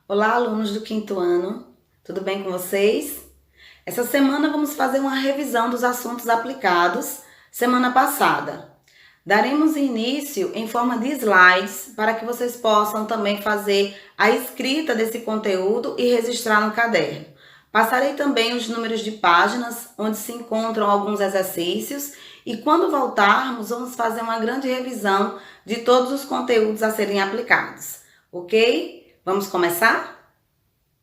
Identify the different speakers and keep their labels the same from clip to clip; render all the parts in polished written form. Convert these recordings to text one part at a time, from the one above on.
Speaker 1: Olá, alunos do quinto ano, tudo bem com vocês? Essa semana vamos fazer uma revisão dos assuntos aplicados semana passada. Daremos início em forma de slides para que vocês possam também fazer a escrita desse conteúdo e registrar no caderno. Passarei também os números de páginas onde se encontram alguns exercícios e quando voltarmos vamos fazer uma grande revisão de todos os conteúdos a serem aplicados, ok? Vamos começar?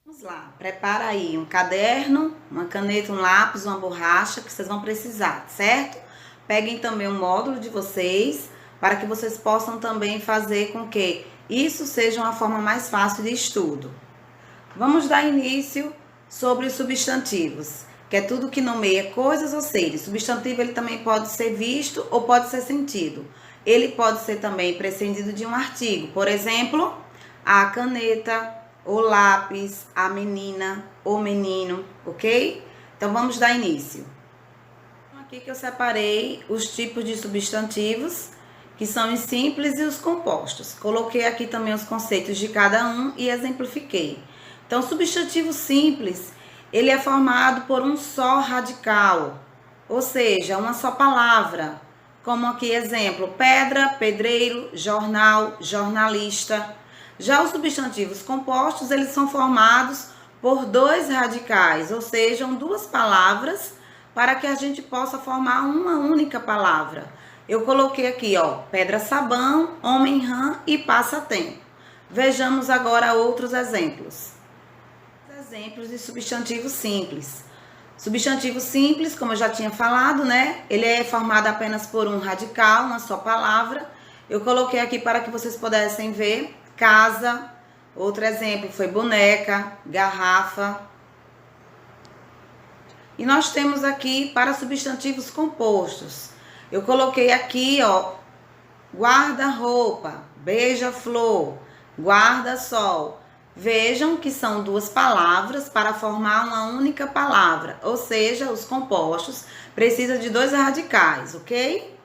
Speaker 1: Vamos lá, prepara aí um caderno, uma caneta, um lápis, uma borracha que vocês vão precisar, certo? Peguem também um módulo de vocês para que vocês possam também fazer com que isso seja uma forma mais fácil de estudo. Vamos dar início sobre os substantivos, que é tudo que nomeia coisas ou seres. Substantivo ele também pode ser visto ou pode ser sentido. Ele pode ser também prescindido de um artigo, por exemplo, a caneta, o lápis, a menina, o menino, ok? Então vamos dar início. Aqui que eu separei os tipos de substantivos, que são os simples e os compostos. Coloquei aqui também os conceitos de cada um e exemplifiquei. Então, substantivo simples, ele é formado por um só radical, ou seja, uma só palavra. Como aqui exemplo, pedra, pedreiro, jornal, jornalista. Já os substantivos compostos, eles são formados por dois radicais, ou seja, duas palavras, para que a gente possa formar uma única palavra. Eu coloquei aqui, ó, pedra sabão, homem rã e passatempo. Vejamos agora outros exemplos. Exemplos de substantivo simples. Substantivo simples, como eu já tinha falado, né? Ele é formado apenas por um radical, uma só palavra. Eu coloquei aqui para que vocês pudessem ver. Casa, outro exemplo foi boneca, garrafa. E nós temos aqui para substantivos compostos. Eu coloquei aqui, ó, guarda-roupa, beija-flor, guarda-sol. Vejam que são duas palavras para formar uma única palavra, ou seja, os compostos precisam de dois radicais, ok?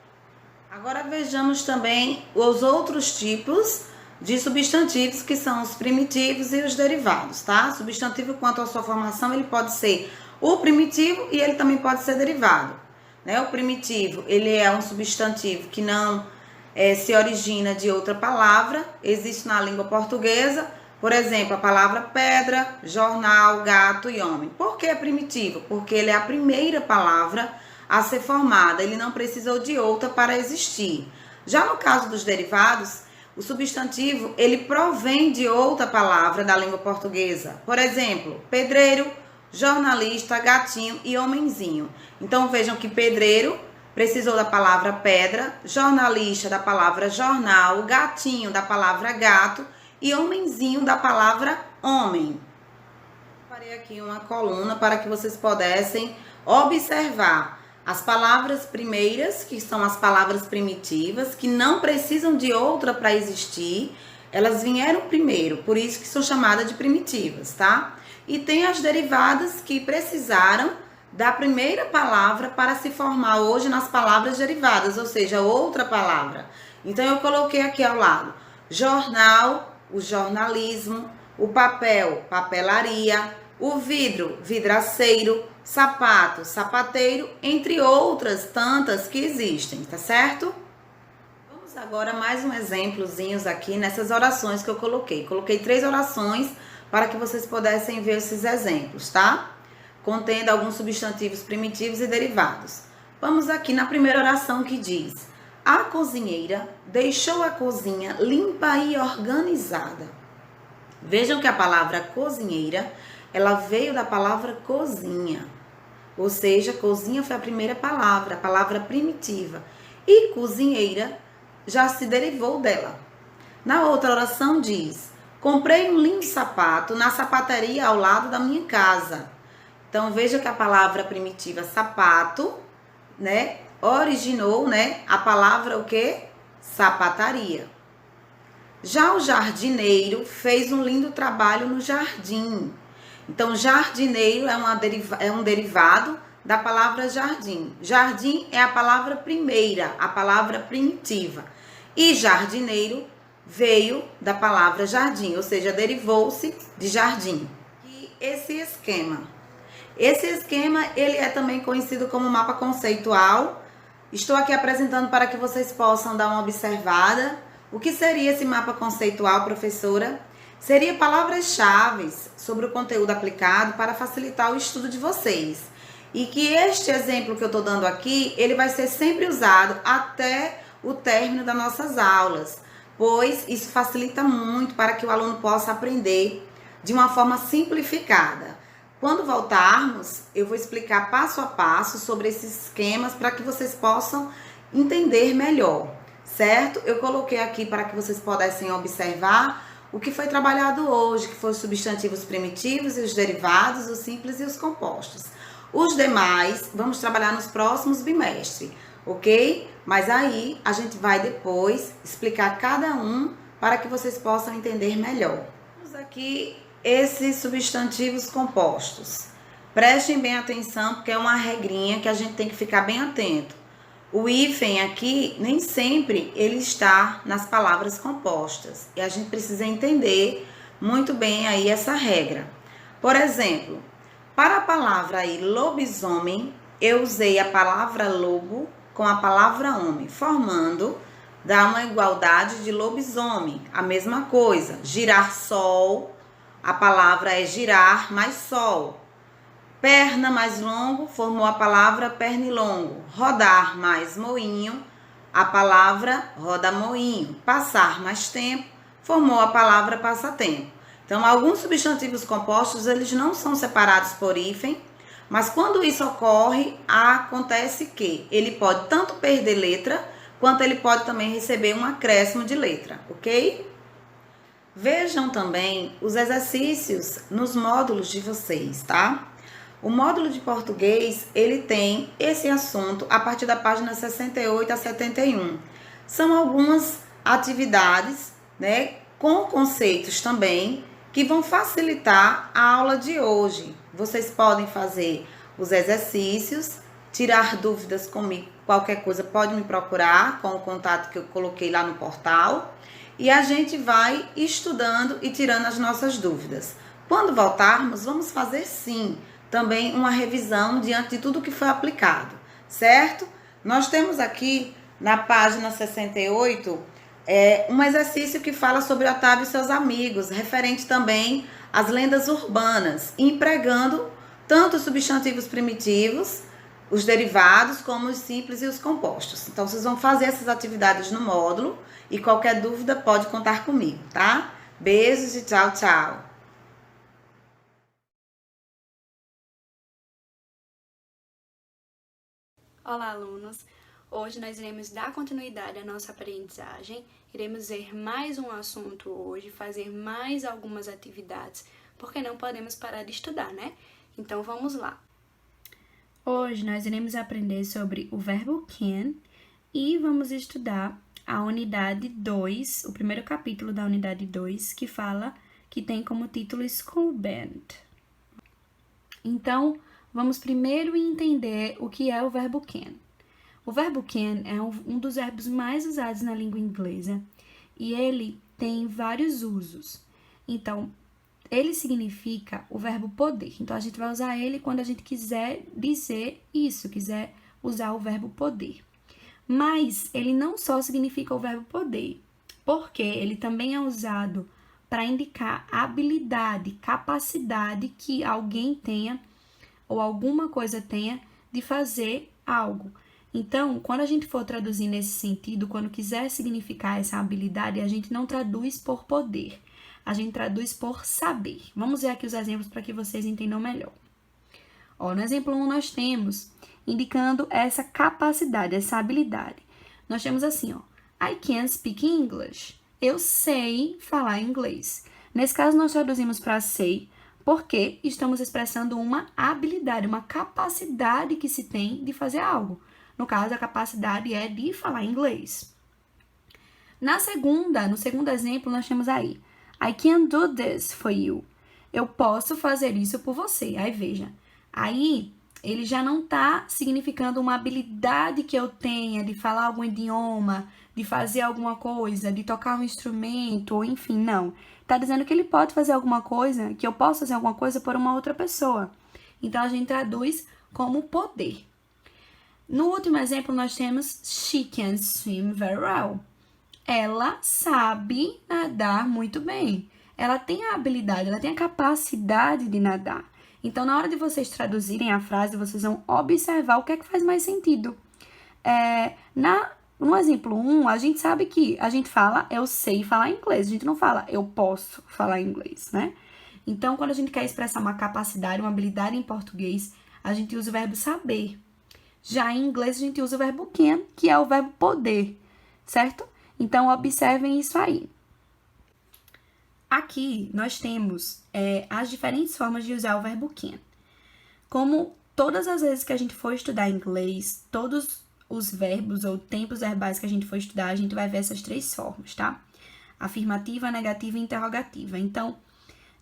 Speaker 1: Agora vejamos também os outros tipos de substantivos, que são os primitivos e os derivados, tá? Substantivo, quanto à sua formação, ele pode ser o primitivo e ele também pode ser derivado, né? O primitivo, ele é um substantivo que não se origina de outra palavra, existe na língua portuguesa, por exemplo, a palavra pedra, jornal, gato e homem. Por que é primitivo? Porque ele é a primeira palavra a ser formada, ele não precisou de outra para existir. Já no caso dos derivados, o substantivo, ele provém de outra palavra da língua portuguesa. Por exemplo, pedreiro, jornalista, gatinho e homenzinho. Então, vejam que pedreiro precisou da palavra pedra, jornalista da palavra jornal, gatinho da palavra gato e homenzinho da palavra homem. Parei aqui uma coluna para que vocês pudessem observar as palavras primeiras, que são as palavras primitivas, que não precisam de outra para existir, elas vieram primeiro, por isso que são chamadas de primitivas, tá? E tem as derivadas que precisaram da primeira palavra para se formar hoje nas palavras derivadas, ou seja, outra palavra. Então, eu coloquei aqui ao lado, jornal, o jornalismo, o papel, papelaria, o vidro, vidraceiro, sapato, sapateiro, entre outras tantas que existem, tá certo? Vamos agora mais um exemplozinhos aqui nessas orações que eu coloquei. Coloquei 3 orações para que vocês pudessem ver esses exemplos, tá? Contendo alguns substantivos primitivos e derivados. Vamos aqui na primeira oração que diz: a cozinheira deixou a cozinha limpa e organizada. Vejam que a palavra cozinheira, ela veio da palavra cozinha. Ou seja, cozinha foi a primeira palavra, a palavra primitiva. E cozinheira já se derivou dela. Na outra oração diz: comprei um lindo sapato na sapataria ao lado da minha casa. Então, veja que a palavra primitiva sapato, né, originou, né, a palavra o quê? Sapataria. Já o jardineiro fez um lindo trabalho no jardim. Então, jardineiro é um derivado da palavra jardim. Jardim é a palavra primeira, a palavra primitiva. E jardineiro veio da palavra jardim, ou seja, derivou-se de jardim. E esse esquema, ele é também conhecido como mapa conceitual. Estou aqui apresentando para que vocês possam dar uma observada. O que seria esse mapa conceitual, professora? Seria palavras-chave sobre o conteúdo aplicado para facilitar o estudo de vocês. E que este exemplo que eu estou dando aqui, ele vai ser sempre usado até o término das nossas aulas, pois isso facilita muito para que o aluno possa aprender de uma forma simplificada. Quando voltarmos, eu vou explicar passo a passo sobre esses esquemas para que vocês possam entender melhor, certo? Eu coloquei aqui para que vocês pudessem observar o que foi trabalhado hoje, que foram os substantivos primitivos e os derivados, os simples e os compostos. Os demais, vamos trabalhar nos próximos bimestres, ok? Mas aí, a gente vai depois explicar cada um para que vocês possam entender melhor. Vamos aqui esses substantivos compostos. Prestem bem atenção, porque é uma regrinha que a gente tem que ficar bem atento. O hífen aqui, nem sempre ele está nas palavras compostas. E a gente precisa entender muito bem aí essa regra. Por exemplo, para a palavra aí lobisomem, eu usei a palavra lobo com a palavra homem, formando, dá uma igualdade de lobisomem. A mesma coisa, girassol, a palavra é girar mais sol. Perna mais longo, formou a palavra pernilongo. Rodar mais moinho, a palavra roda-moinho. Passar mais tempo, formou a palavra passatempo. Então, alguns substantivos compostos, eles não são separados por hífen, mas quando isso ocorre, acontece que ele pode tanto perder letra, quanto ele pode também receber um acréscimo de letra, ok? Vejam também os exercícios nos módulos de vocês, tá? O módulo de português, ele tem esse assunto a partir da página 68 a 71. São algumas atividades, né, com conceitos também, que vão facilitar a aula de hoje. Vocês podem fazer os exercícios, tirar dúvidas comigo, qualquer coisa pode me procurar com o contato que eu coloquei lá no portal. E a gente vai estudando e tirando as nossas dúvidas. Quando voltarmos, vamos fazer sim também uma revisão diante de tudo que foi aplicado, certo? Nós temos aqui na página 68 um exercício que fala sobre Otávio e seus amigos, referente também às lendas urbanas, empregando tanto os substantivos primitivos, os derivados, como os simples e os compostos. Então, vocês vão fazer essas atividades no módulo e qualquer dúvida pode contar comigo, tá? Beijos e tchau, tchau!
Speaker 2: Olá, alunos! Hoje nós iremos dar continuidade à nossa aprendizagem, iremos ver mais um assunto hoje, fazer mais algumas atividades, porque não podemos parar de estudar, né? Então vamos lá! Hoje nós iremos aprender sobre o verbo can e vamos estudar a unidade 2, o primeiro capítulo da unidade 2, que tem como título School Band. Então, vamos primeiro entender o que é o verbo can. O verbo can é um dos verbos mais usados na língua inglesa e ele tem vários usos. Então, ele significa o verbo poder. Então, a gente vai usar ele quando a gente quiser dizer isso, quiser usar o verbo poder. Mas ele não só significa o verbo poder, porque ele também é usado para indicar habilidade, capacidade que alguém tenha ou alguma coisa tenha de fazer algo. Então, quando a gente for traduzir nesse sentido, quando quiser significar essa habilidade, a gente não traduz por poder, a gente traduz por saber. Vamos ver aqui os exemplos para que vocês entendam melhor. Ó, no exemplo 1 nós temos indicando essa capacidade, essa habilidade. Nós temos assim, ó, I can speak English. Eu sei falar inglês. Nesse caso, nós traduzimos para sei, porque estamos expressando uma habilidade, uma capacidade que se tem de fazer algo. No caso, a capacidade é de falar inglês. No segundo exemplo, nós temos aí, I can do this for you. Eu posso fazer isso por você. Aí, veja, aí ele já não está significando uma habilidade que eu tenha de falar algum idioma, de fazer alguma coisa, de tocar um instrumento, ou enfim, não. Tá dizendo que ele pode fazer alguma coisa, que eu posso fazer alguma coisa por uma outra pessoa. Então, a gente traduz como poder. No último exemplo, nós temos she can swim very well. Ela sabe nadar muito bem. Ela tem a habilidade, ela tem a capacidade de nadar. Então, na hora de vocês traduzirem a frase, vocês vão observar o que é que faz mais sentido. No exemplo 1, a gente sabe que a gente fala eu sei falar inglês. A gente não fala eu posso falar inglês, né? Então, quando a gente quer expressar uma capacidade, uma habilidade em português, a gente usa o verbo saber. Já em inglês, a gente usa o verbo can, que é o verbo poder, certo? Então, observem isso aí. Aqui, nós temos as diferentes formas de usar o verbo can. Como todas as vezes que a gente for estudar inglês, todos os verbos ou tempos verbais que a gente for estudar, a gente vai ver essas 3 formas, tá? Afirmativa, negativa e interrogativa. Então,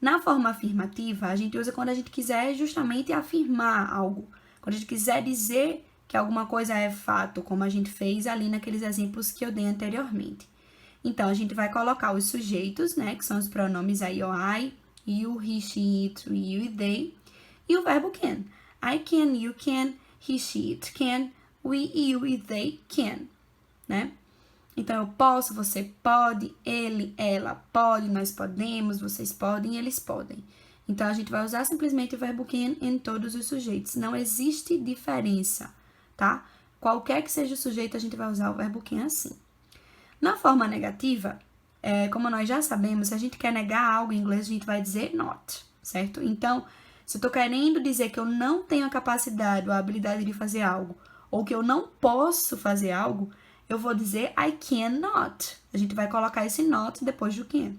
Speaker 2: na forma afirmativa, a gente usa quando a gente quiser justamente afirmar algo. Quando a gente quiser dizer que alguma coisa é fato, como a gente fez ali naqueles exemplos que eu dei anteriormente. Então, a gente vai colocar os sujeitos, né, que são os pronomes I ou I, you, he, she, it, we, you e they, e o verbo can. I can, you can, he, she, it can, we, you e they can, né? Então, eu posso, você pode, ele, ela pode, nós podemos, vocês podem, eles podem. Então, a gente vai usar simplesmente o verbo can em todos os sujeitos. Não existe diferença, tá? Qualquer que seja o sujeito, a gente vai usar o verbo can assim. Na forma negativa, como nós já sabemos, se a gente quer negar algo em inglês, a gente vai dizer not, certo? Então, se eu tô querendo dizer que eu não tenho a capacidade ou a habilidade de fazer algo, ou que eu não posso fazer algo, eu vou dizer I cannot. A gente vai colocar esse not depois do can,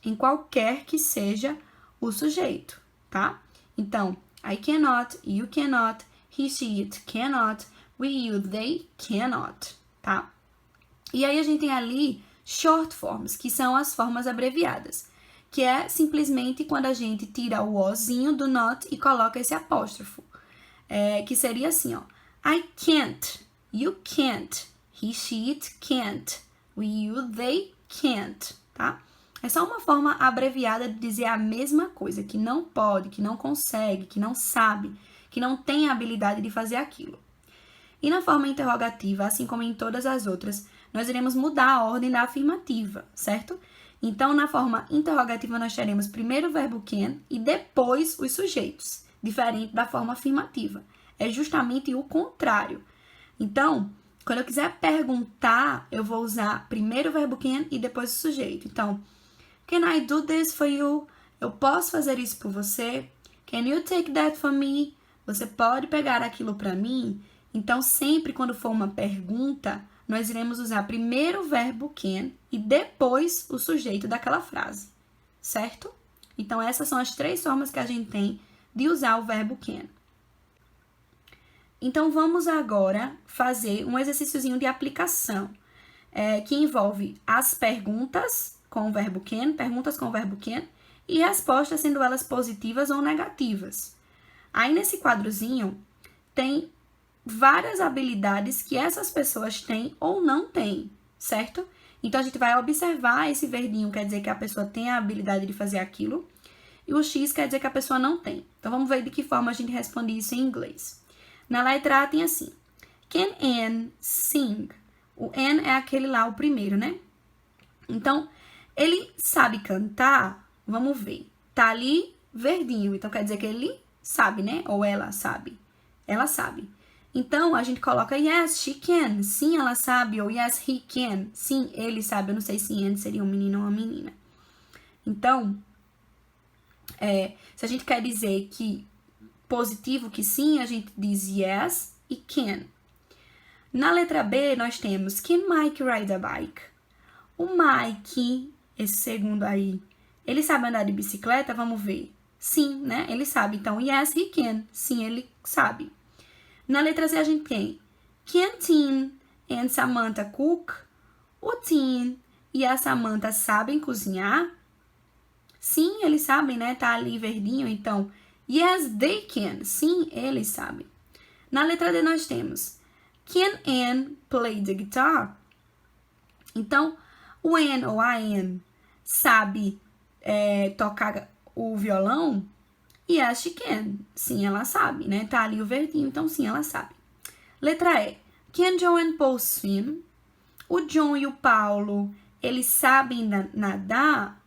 Speaker 2: em qualquer que seja o sujeito, tá? Então, I cannot, you cannot, he, she, it cannot, we, you, they cannot, tá? E aí a gente tem ali short forms, que são as formas abreviadas, que é simplesmente quando a gente tira o ozinho do not e coloca esse apóstrofo, que seria assim, ó. I can't, you can't, he, she, it can't, we, you, they can't, tá? É só uma forma abreviada de dizer a mesma coisa, que não pode, que não consegue, que não sabe, que não tem a habilidade de fazer aquilo. E na forma interrogativa, assim como em todas as outras, nós iremos mudar a ordem da afirmativa, certo? Então, na forma interrogativa, nós teremos primeiro o verbo can e depois os sujeitos, diferente da forma afirmativa. É justamente o contrário. Então, quando eu quiser perguntar, eu vou usar primeiro o verbo can e depois o sujeito. Então, can I do this for you? Eu posso fazer isso por você? Can you take that for me? Você pode pegar aquilo para mim? Então, sempre quando for uma pergunta, nós iremos usar primeiro o verbo can e depois o sujeito daquela frase, certo? Então, essas são as 3 formas que a gente tem de usar o verbo can. Então, vamos agora fazer um exercíciozinho de aplicação, que envolve as perguntas com o verbo can, perguntas com o verbo can, e respostas sendo elas positivas ou negativas. Aí, nesse quadrozinho, tem várias habilidades que essas pessoas têm ou não têm, certo? Então, a gente vai observar esse verdinho, quer dizer que a pessoa tem a habilidade de fazer aquilo, e o X quer dizer que a pessoa não tem. Então, vamos ver de que forma a gente responde isso em inglês. Na letra A tem assim, can Anne sing? O Anne é aquele lá, o primeiro, né? Então, ele sabe cantar? Vamos ver. Tá ali verdinho, então quer dizer que ele sabe, né? Ou ela sabe. Ela sabe. Então, a gente coloca yes, she can. Sim, ela sabe. Ou yes, he can. Sim, ele sabe. Eu não sei se Anne seria um menino ou uma menina. Então, se a gente quer dizer que positivo que sim, a gente diz yes e can. Na letra B, nós temos can Mike ride a bike? O Mike, esse segundo aí, ele sabe andar de bicicleta? Vamos ver. Sim, né? Ele sabe. Então, yes, he can. Sim, ele sabe. Na letra C, a gente tem can Tim and Samantha cook? O Tim e a Samantha sabem cozinhar? Sim, eles sabem, né? Tá ali verdinho, então, yes, they can. Sim, eles sabem. Na letra D, nós temos can Anne play the guitar? Então, o Anne ou a Anne sabe tocar o violão? Yes, she can. Sim, ela sabe, né? Tá ali o verdinho, então sim, ela sabe. Letra E. Can John and Paul swim? O John e o Paulo, eles sabem nadar?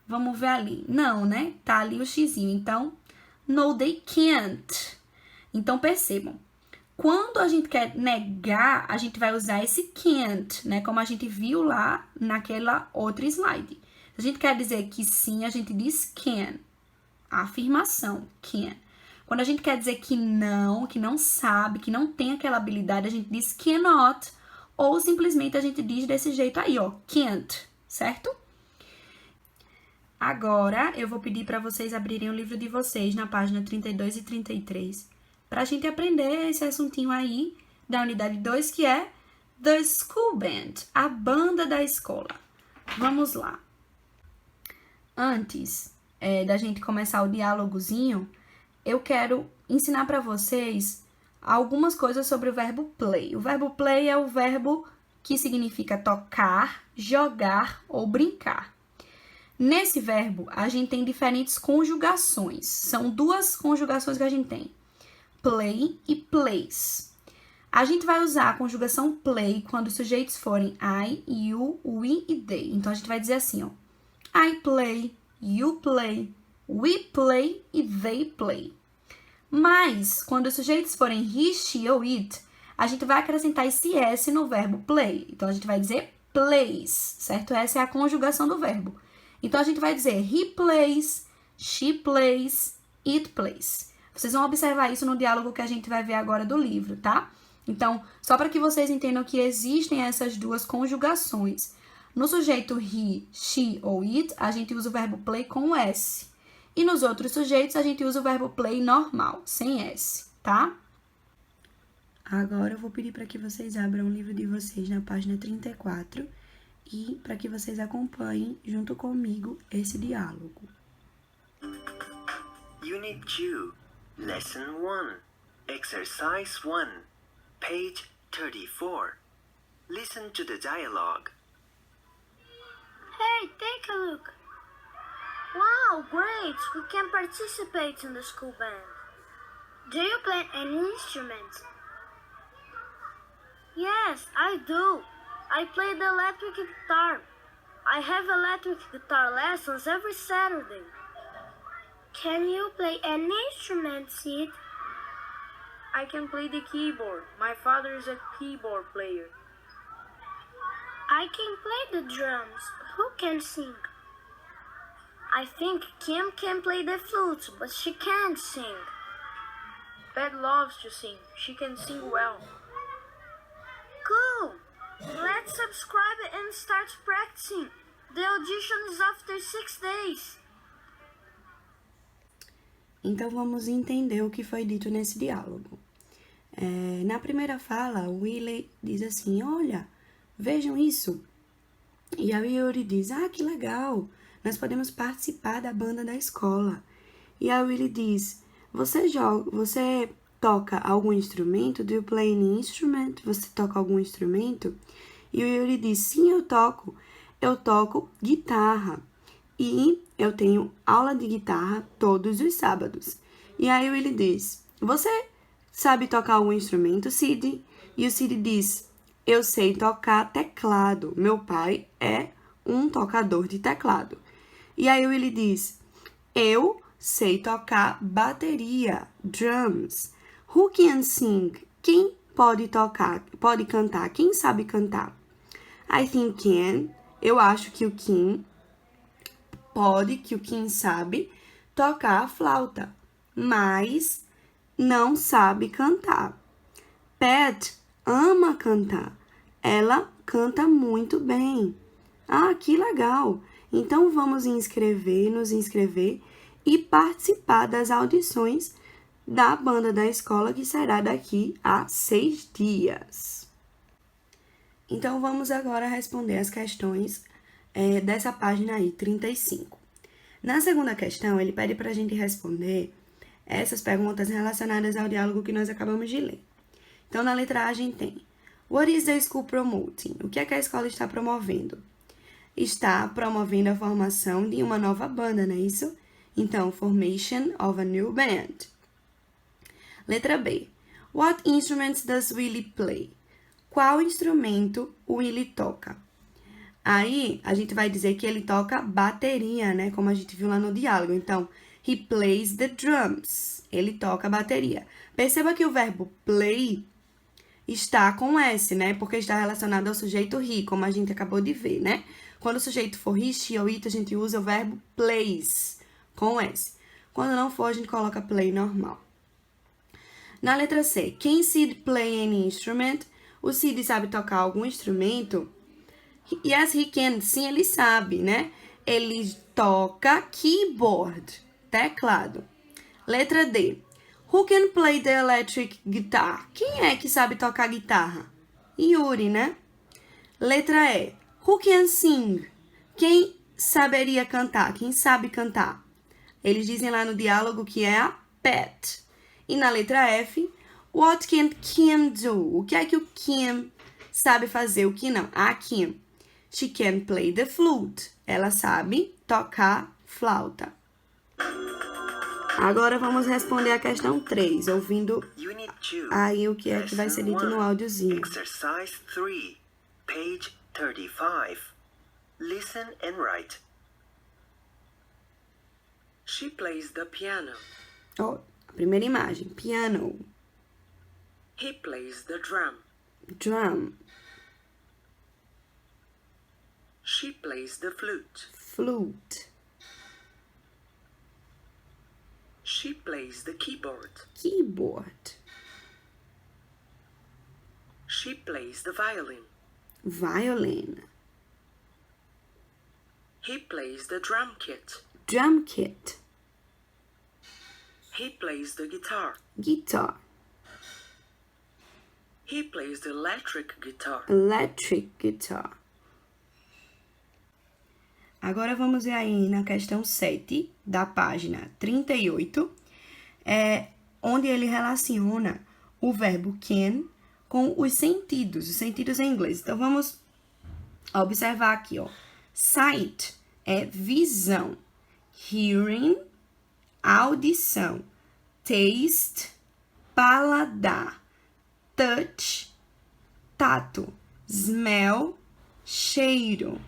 Speaker 2: Vamos ver ali. Não, né? Tá ali o xizinho. Então, no, they can't. Então, percebam. Quando a gente quer negar, a gente vai usar esse can't, né? Como a gente viu lá naquela outra slide. Se a gente quer dizer que sim, a gente diz can. A afirmação, can. Quando a gente quer dizer que não sabe, que não tem aquela habilidade, a gente diz cannot. Ou simplesmente a gente diz desse jeito aí, ó, can't, certo? Agora, eu vou pedir para vocês abrirem o livro de vocês na página 32 e 33, para a gente aprender esse assuntinho aí da unidade 2, que é The School Band, a banda da escola. Vamos lá. Antes da gente começar o diálogozinho, eu quero ensinar para vocês algumas coisas sobre o verbo play. O verbo play é o verbo que significa tocar, jogar ou brincar. Nesse verbo, a gente tem diferentes conjugações. São duas conjugações que a gente tem. Play e plays. A gente vai usar a conjugação play quando os sujeitos forem I, you, we e they. Então, a gente vai dizer assim, ó. I play, you play, we play e they play. Mas, quando os sujeitos forem he, she ou it, a gente vai acrescentar esse S no verbo play. Então, a gente vai dizer plays, certo? Essa é a conjugação do verbo. Então, a gente vai dizer he plays, she plays, it plays. Vocês vão observar isso no diálogo que a gente vai ver agora do livro, tá? Então, só para que vocês entendam que existem essas duas conjugações. No sujeito he, she ou it, a gente usa o verbo play com o S. E nos outros sujeitos, a gente usa o verbo play normal, sem S, tá? Agora eu vou pedir para que vocês abram o livro de vocês na página 34 e para que vocês acompanhem junto comigo esse diálogo.
Speaker 3: Unit 2, Lesson 1, Exercise 1, page 34. Listen to the dialogue.
Speaker 4: Hey, take a look. Wow, great! We can participate in the school band. Do you play any instrument? Yes, I do. I play the electric guitar. I have electric guitar lessons every Saturday. Can you play any instrument, Sid?
Speaker 5: I can play the keyboard. My father is a keyboard player.
Speaker 4: I can play the drums. Who can sing? I think Kim can play the flute, but she can't sing.
Speaker 5: Pat loves to sing. She can sing well.
Speaker 4: Cool! Let's subscribe and start practicing. The audition is after 6 days.
Speaker 2: Então, vamos entender o que foi dito nesse diálogo. Na primeira fala, o Willie diz assim, olha, vejam isso. E a Yuri diz, que legal, nós podemos participar da banda da escola. E a Willie diz, você toca algum instrumento? Do you play any instrument? Você toca algum instrumento? E o Yuri diz, sim, eu toco guitarra. E eu tenho aula de guitarra todos os sábados. E aí o Willie diz, você sabe tocar algum instrumento, Sid? E o Sid diz, eu sei tocar teclado. Meu pai é um tocador de teclado. E aí o Willie diz, eu sei tocar bateria, drums. Who can sing? Quem pode cantar? Quem sabe cantar? I think Ken. Eu acho que o Kim sabe tocar a flauta, mas não sabe cantar. Pat ama cantar. Ela canta muito bem. Que legal! Então vamos nos inscrever e participar das audições da banda da escola, que será daqui a 6 dias. Então vamos agora responder as questões dessa página aí, 35. Na segunda questão, ele pede para a gente responder essas perguntas relacionadas ao diálogo que nós acabamos de ler. Então, na letra A, a gente tem What is the school promoting? O que é que a escola está promovendo? Está promovendo a formação de uma nova banda, não é isso? Então, formation of a new band. Letra B. What instruments does Willie play? Qual instrumento o Willie toca? Aí, a gente vai dizer que ele toca bateria, né? Como a gente viu lá no diálogo. Então, he plays the drums. Ele toca bateria. Perceba que o verbo play está com S, né? Porque está relacionado ao sujeito he, como a gente acabou de ver, né? Quando o sujeito for he, she ou it, a gente usa o verbo plays, com S. Quando não for, a gente coloca play normal. Na letra C, can Sid play any instrument? O Sid sabe tocar algum instrumento? Yes, he can. Sim, ele sabe, né? Ele toca keyboard, teclado. Letra D. Who can play the electric guitar? Quem é que sabe tocar guitarra? Yuri, né? Letra E. Who can sing? Quem saberia cantar? Quem sabe cantar? Eles dizem lá no diálogo que é a Pat. E na letra F, what can Kim do? O que é que o Kim sabe fazer? O que não? A Kim. She can play the flute. Ela sabe tocar flauta. Agora vamos responder a questão 3, ouvindo
Speaker 3: Unit 2.
Speaker 2: aí o que é que vai ser dito no áudiozinho.
Speaker 3: Exercise 3, page 35. Listen and write.
Speaker 5: She plays the piano.
Speaker 2: Ó, a primeira imagem, piano,
Speaker 5: He plays the drum.
Speaker 2: drum,
Speaker 5: She plays the flute.
Speaker 2: flute,
Speaker 5: She plays the keyboard.
Speaker 2: keyboard,
Speaker 5: She plays the violin.
Speaker 2: violin,
Speaker 5: He plays the drum kit.
Speaker 2: drum kit,
Speaker 5: He plays the guitar.
Speaker 2: guitar,
Speaker 5: He plays the electric guitar.
Speaker 2: electric guitar. Agora vamos ver aí na questão 7 da página 38, onde ele relaciona o verbo can com os sentidos em inglês. Então, vamos observar aqui, ó. Sight é visão, hearing, audição, taste, paladar, touch, tato, smell, cheiro,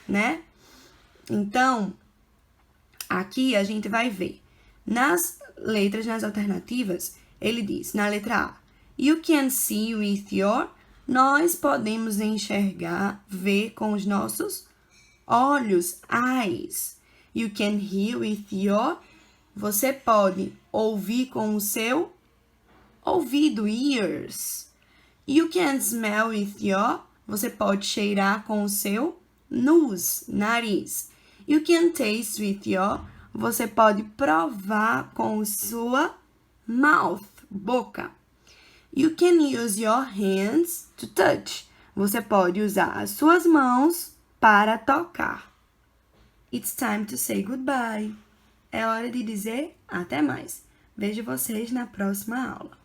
Speaker 2: né? Então, aqui a gente vai ver, nas letras, nas alternativas, ele diz, na letra A, you can see with your, nós podemos enxergar, ver com os nossos olhos, eyes. You can hear with your, você pode ouvir com o seu ouvido, ears. You can smell with your, você pode cheirar com o seu nose, nariz. You can taste with your, você pode provar com sua mouth, boca. You can use your hands to touch. Você pode usar as suas mãos para tocar. It's time to say goodbye. É hora de dizer até mais. Vejo vocês na próxima aula.